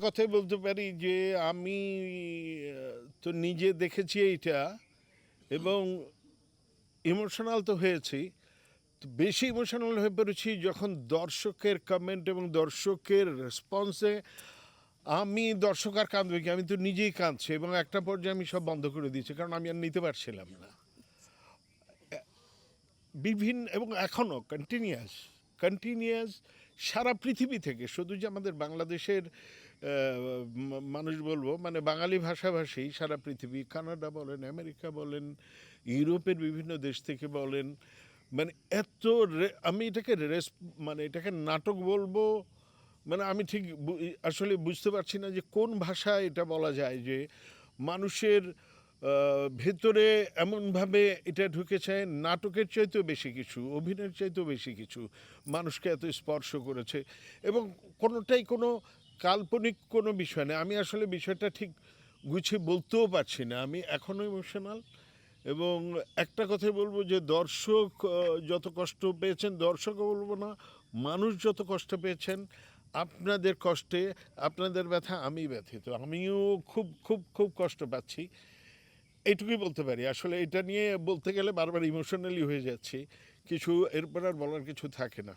কথাই বলতে পারি যে আমি তো নিজে দেখেছি এইটা এবং ইমোশনাল তো হয়েছি। তো বেশি ইমোশনাল হয়ে পড়েছি যখন দর্শকের কমেন্ট এবং দর্শকের রেসপন্সে আমি দর্শক আর কাঁদবে কি, আমি তো নিজেই কাঁদছি এবং একটা পর্যায়ে আমি সব বন্ধ করে দিয়েছি কারণ আমি আর নিতে পারছিলাম না। বিভিন্ন এবং এখনও কন্টিনিউয়াস সারা পৃথিবী থেকে, শুধু যে আমাদের বাংলাদেশের মানুষ বলবো, মানে বাঙালি ভাষাভাষী সারা পৃথিবী, কানাডা বলেন, আমেরিকা বলেন, ইউরোপের বিভিন্ন দেশ থেকে বলেন, মানে এত আমি এটাকে মানে এটাকে নাটক বলবো, মানে আমি ঠিক আসলে বুঝতে পারছি না যে কোন ভাষায় এটা বলা যায় যে মানুষের ভেতরে এমনভাবে এটা ঢুকেছে, নাটকের চাইতেও বেশি কিছু, অভিনয়ের চাইতেও বেশি কিছু মানুষকে এত স্পর্শ করেছে এবং কোনোটাই কোনো কাল্পনিক কোনো বিষয় না। আমি আসলে বিষয়টা ঠিক গুছিয়ে বলতেও পারছি না, আমি এখনও ইমোশনাল। এবং একটা কথাই বলবো যে দর্শক যত কষ্ট পেয়েছেন, দর্শকও বলবো না, মানুষ যত কষ্ট পেয়েছেন, আপনাদের কষ্টে, আপনাদের ব্যথা আমি ব্যথিত, আমিও খুব খুব খুব কষ্ট পাচ্ছি। এইটুকুই বলতে পারি। আসলে এটা নিয়ে বলতে গেলে বারবার ইমোশনালি হয়ে যাচ্ছি, কিছু এরপর আর বলার কিছু থাকে না।